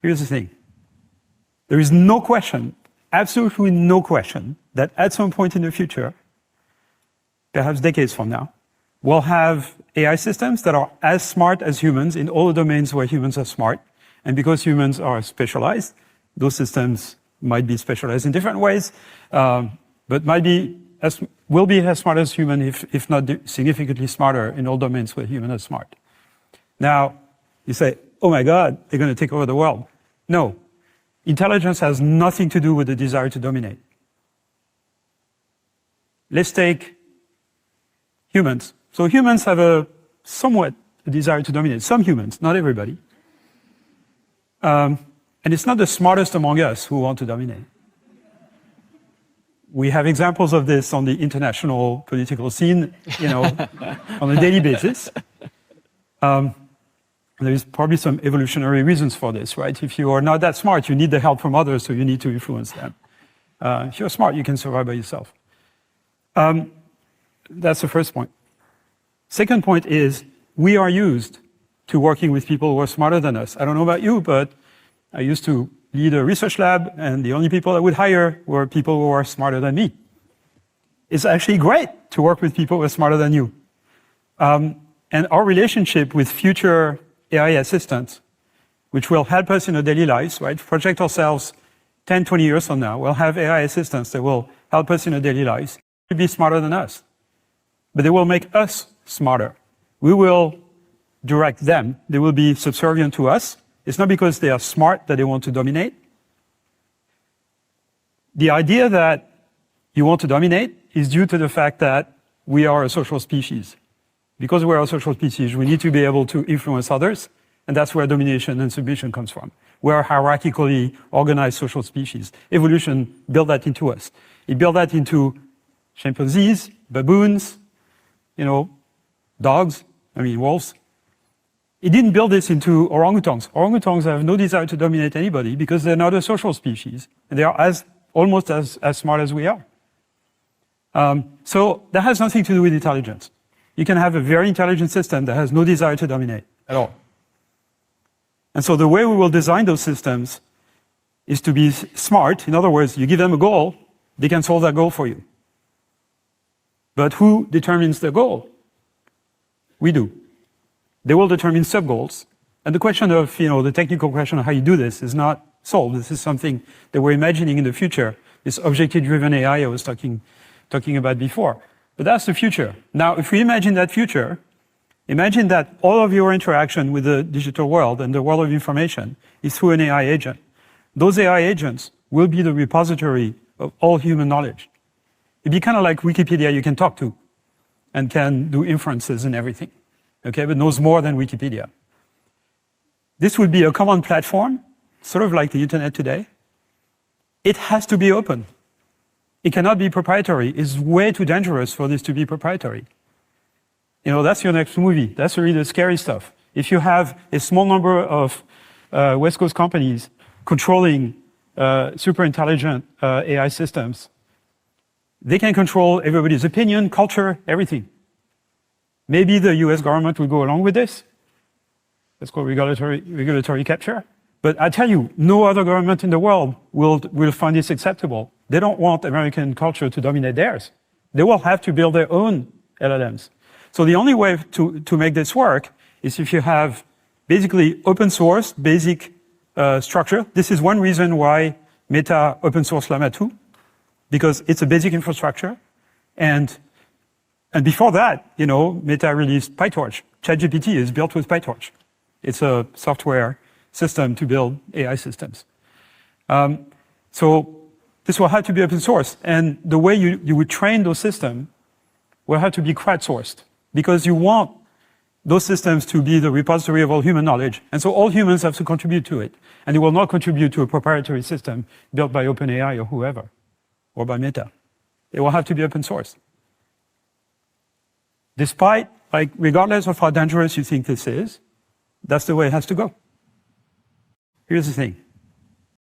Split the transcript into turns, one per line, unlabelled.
Here's the thing. There is no question, absolutely no question, that at some point in the future, perhaps decades from now, we'll have AI systems that are as smart as humans in all the domains where humans are smart. And because humans are specialized, those systems might be specialized in different ways, but will be as smart as human, if not significantly smarter in all domains where humans are smart. Now, you say, oh my God, they're going to take over the world. No. Intelligence has nothing to do with the desire to dominate. Let's take humans. So humans have a desire to dominate. Some humans, not everybody. And it's not the smartest among us who want to dominate. We have examples of this on the international political scene, on a daily basis. There's probably some evolutionary reasons for this, right? If you are not that smart, you need the help from others, so you need to influence them. If you're smart, you can survive by yourself. That's the first point. Second point is, we are used to working with people who are smarter than us. I don't know about you, but I used to lead a research lab, and the only people I would hire were people who are smarter than me. It's actually great to work with people who are smarter than you. And our relationship with future AI assistants, which will help us in our daily lives, right? Project ourselves 10, 20 years from now, we'll have AI assistants that will help us in our daily lives. They'll be smarter than us, but they will make us smarter. We will direct them. They will be subservient to us. It's not because they are smart that they want to dominate. The idea that you want to dominate is due to the fact that we are a social species. Because we're a social species, we need to be able to influence others, and that's where domination and submission comes from. We're a hierarchically organized social species. Evolution built that into us. It built that into chimpanzees, baboons, dogs, wolves. It didn't build this into orangutans. Orangutans have no desire to dominate anybody because they're not a social species, and they are almost as smart as we are. So that has nothing to do with intelligence. You can have a very intelligent system that has no desire to dominate at all. And so the way we will design those systems is to be smart. In other words, you give them a goal, they can solve that goal for you. But who determines the goal? We do. They will determine sub-goals. And the question of, the technical question of how you do this is not solved. This is something that we're imagining in the future, this objective-driven AI I was talking about before. But that's the future. Now, if we imagine that future, imagine that all of your interaction with the digital world and the world of information is through an AI agent. Those AI agents will be the repository of all human knowledge. It'd be kind of like Wikipedia you can talk to and can do inferences and everything, okay, but knows more than Wikipedia. This would be a common platform, sort of like the internet today. It has to be open. It cannot be proprietary. It's way too dangerous for this to be proprietary. That's your next movie. That's really the scary stuff. If you have a small number of West Coast companies controlling super intelligent AI systems, they can control everybody's opinion, culture, everything. Maybe the US government will go along with this. That's called regulatory capture. But I tell you, no other government in the world will find this acceptable. They don't want American culture to dominate theirs. They will have to build their own LLMs. So the only way to make this work is if you have basically open source, basic structure. This is one reason why Meta open source Llama 2, because it's a basic infrastructure. And before that, Meta released PyTorch. ChatGPT is built with PyTorch. It's a software system to build AI systems. So this will have to be open source. And the way you would train those systems will have to be crowdsourced, because you want those systems to be the repository of all human knowledge. And so all humans have to contribute to it. And they will not contribute to a proprietary system built by OpenAI or whoever, or by Meta. It will have to be open source. Despite, regardless of how dangerous you think this is, that's the way it has to go. Here's the thing.